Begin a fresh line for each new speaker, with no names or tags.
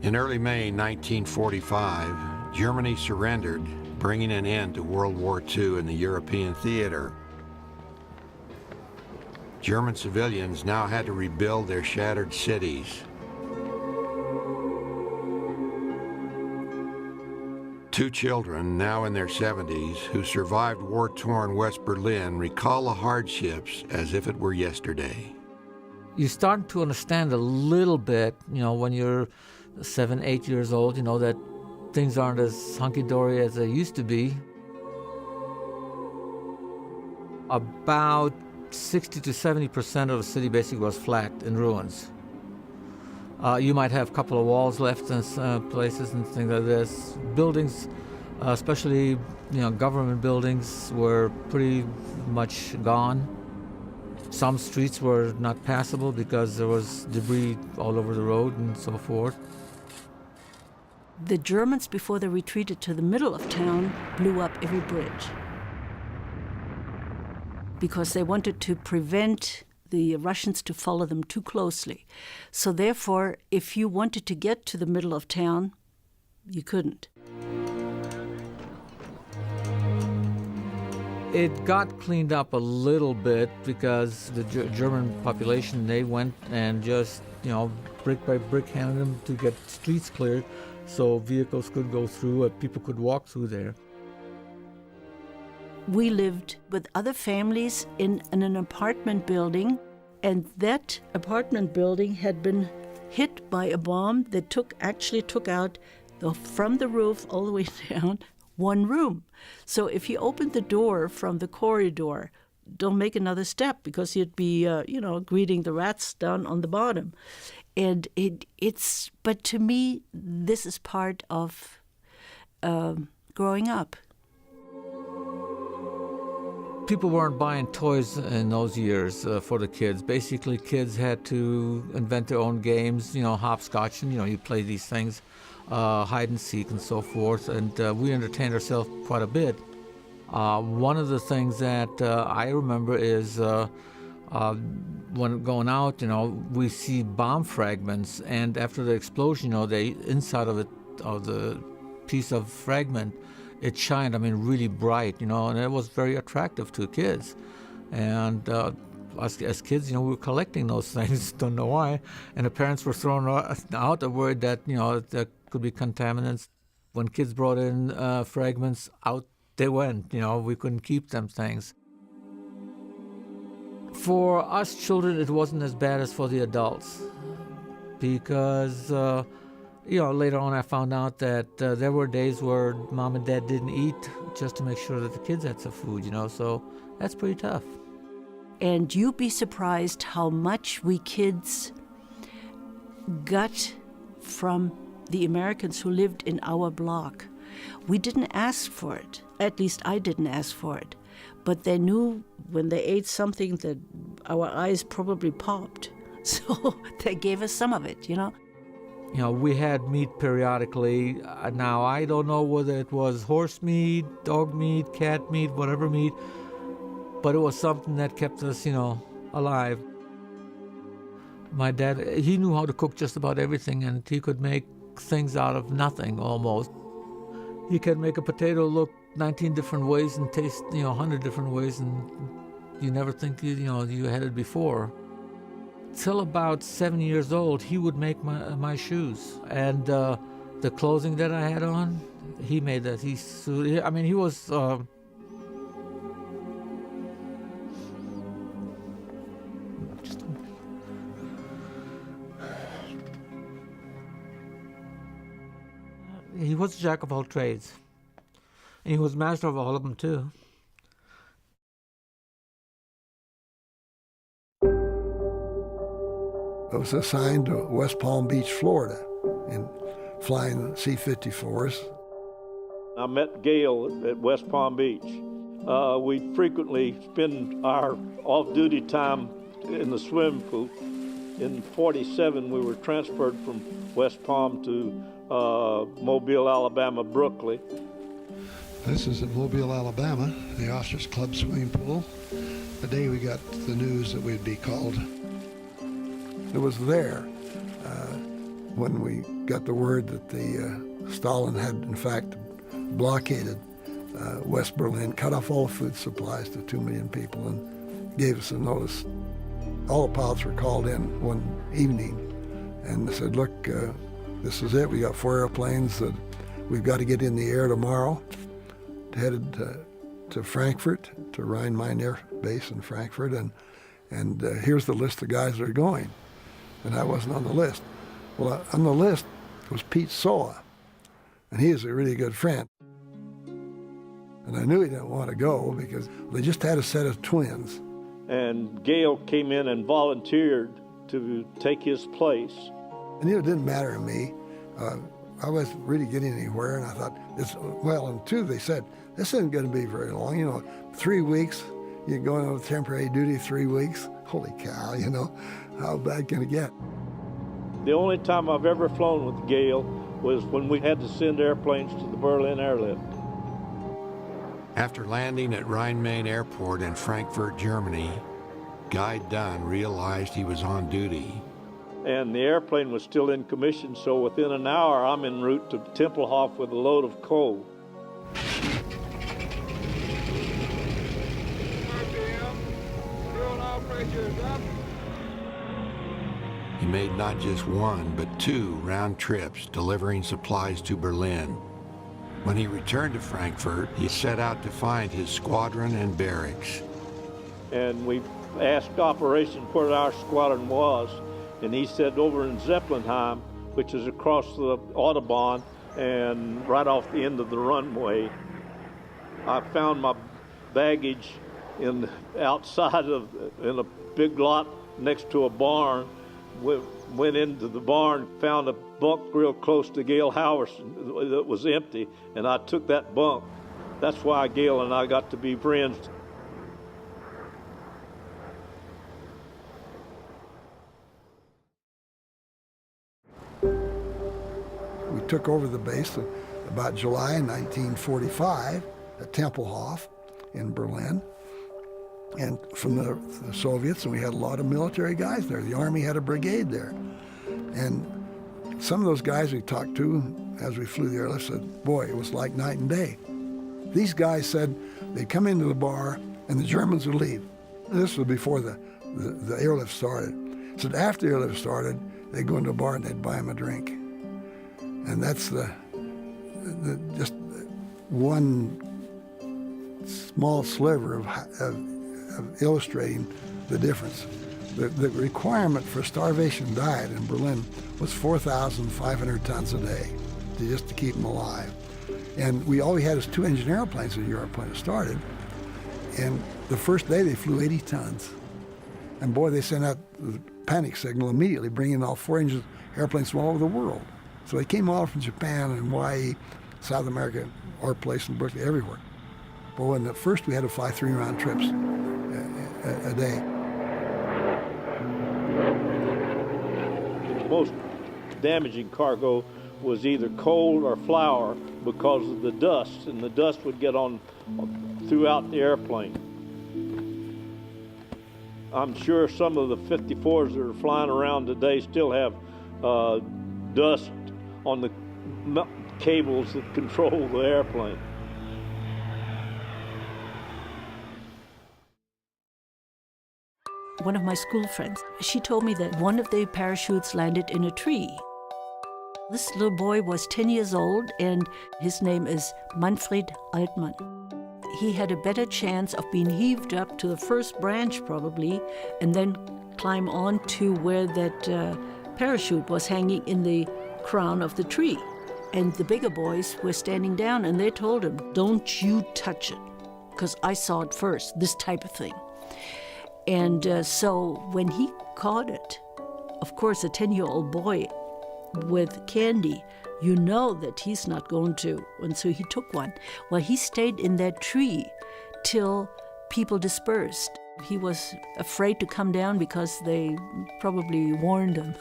In early May 1945, Germany surrendered, bringing an end to World War II in the European theater. German civilians now had to rebuild their shattered cities. Two children, now in their 70s, who survived war-torn West Berlin, recall the hardships as if it were yesterday.
You start to understand a little bit, when you're 7, 8 years old, that things aren't as hunky-dory as they used to be. About 60 to 70% of the city basically was flat in ruins. You might have a couple of walls left in places and things like this. Buildings, especially government buildings, were pretty much gone. Some streets were not passable because there was debris all over the road and so forth.
The Germans, before they retreated to the middle of town, blew up every bridge because they wanted to prevent the Russians to follow them too closely. So therefore, if you wanted to get to the middle of town, you couldn't.
It got cleaned up a little bit because the German population, they went and just, brick by brick handed them to get streets cleared so vehicles could go through and people could walk through there.
We lived with other families in an apartment building, and that apartment building had been hit by a bomb that actually took out from the roof all the way down one room. So if you opened the door from the corridor, don't make another step because you'd be, greeting the rats down on the bottom. And but to me, this is part of growing up.
People weren't buying toys in those years for the kids. Basically, kids had to invent their own games, hopscotch, and, you play these things, hide and seek and so forth, and we entertained ourselves quite a bit. One of the things that I remember is when going out, we see bomb fragments, and after the explosion, the inside of the piece of fragment, it shined, really bright, and it was very attractive to kids. And as kids, we were collecting those things, don't know why. And the parents were thrown out, worried that, there could be contaminants. When kids brought in fragments, out they went, we couldn't keep them things. For us children, it wasn't as bad as for the adults because later on I found out that there were days where mom and dad didn't eat just to make sure that the kids had some food, so that's pretty tough.
And you'd be surprised how much we kids got from the Americans who lived in our block. We didn't ask for it. At least I didn't ask for it. But they knew when they ate something that our eyes probably popped. So they gave us some of it,
We had meat periodically. Now, I don't know whether it was horse meat, dog meat, cat meat, whatever meat, but it was something that kept us, alive. My dad, he knew how to cook just about everything, and he could make things out of nothing almost. He could make a potato look 19 different ways and taste, 100 different ways, and you never think, you had it before. Till about 7 years old, he would make my shoes. And the clothing that I had on, he made that. He was... He was a jack of all trades. And he was master of all of them, too.
I was assigned to West Palm Beach, Florida, in flying C-54s.
I met Gail at West Palm Beach. We frequently spend our off-duty time in the swimming pool. In '47, we were transferred from West Palm to Mobile, Alabama, Brooklyn.
This is in Mobile, Alabama, the Officers Club swimming pool. The day we got the news that we'd be called. It was there. when we got the word that Stalin had in fact blockaded West Berlin, cut off all food supplies to 2 million people, and gave us a notice. All the pilots were called in one evening, and they said, look, this is it. We got 4 airplanes that we've got to get in the air tomorrow, headed to Frankfurt, to Rhein-Main Air Base in Frankfurt, and here's the list of guys that are going. And I wasn't on the list. Well, on the list was Pete Soa, and he is a really good friend. And I knew he didn't want to go because they just had a set of twins.
And Gail came in and volunteered to take his place.
And it didn't matter to me. I wasn't really getting anywhere, and I thought, and two, they said, this isn't going to be very long. 3 weeks, you're going on temporary duty 3 weeks. Holy cow, how bad can it get?
The only time I've ever flown with Gail was when we had to send airplanes to the Berlin airlift.
After landing at Rhein-Main Airport in Frankfurt, Germany, Guy Dunn realized he was on duty.
And the airplane was still in commission, so within an hour I'm en route to Tempelhof with a load of coal.
He made not just 1, but 2 round trips delivering supplies to Berlin. When he returned to Frankfurt, he set out to find his squadron and barracks.
And we asked Operation where our squadron was, and he said over in Zeppelinheim, which is across the Autobahn and right off the end of the runway. I found my baggage outside in a big lot next to a barn. Went into the barn, found a bunk real close to Gail Howerson that was empty, and I took that bunk. That's why Gail and I got to be friends.
We took over the base about July 1945 at Tempelhof in Berlin. And from the Soviets, and we had a lot of military guys there. The Army had a brigade there. And some of those guys we talked to as we flew the airlift said, boy, it was like night and day. These guys said they'd come into the bar and the Germans would leave. And this was before the airlift started. Said after the airlift started, they'd go into a bar and they'd buy them a drink. And that's just one small sliver of illustrating the difference. The requirement for a starvation diet in Berlin was 4,500 tons a day just to keep them alive. And all we had was 2 engine airplanes in Europe when it started. And the first day they flew 80 tons. And boy, they sent out the panic signal immediately, bringing all 4 engine airplanes from all over the world. So they came all from Japan and Hawaii, South America, our place in Berkeley, everywhere. But when at first we had to fly 3 round trips a day.
The most damaging cargo was either coal or flour because of the dust, and the dust would get on throughout the airplane. I'm sure some of the 54s that are flying around today still have dust on the cables that control the airplane.
One of my school friends, she told me that one of the parachutes landed in a tree. This little boy was 10 years old, and his name is Manfred Altmann. He had a better chance of being heaved up to the first branch, probably, and then climb on to where that parachute was hanging in the crown of the tree. And the bigger boys were standing down, and they told him, don't you touch it, because I saw it first, this type of thing. And so when he caught it, of course, a 10-year-old boy with candy, you know that he's not going to. And so he took one. Well, he stayed in that tree till people dispersed. He was afraid to come down because they probably warned him.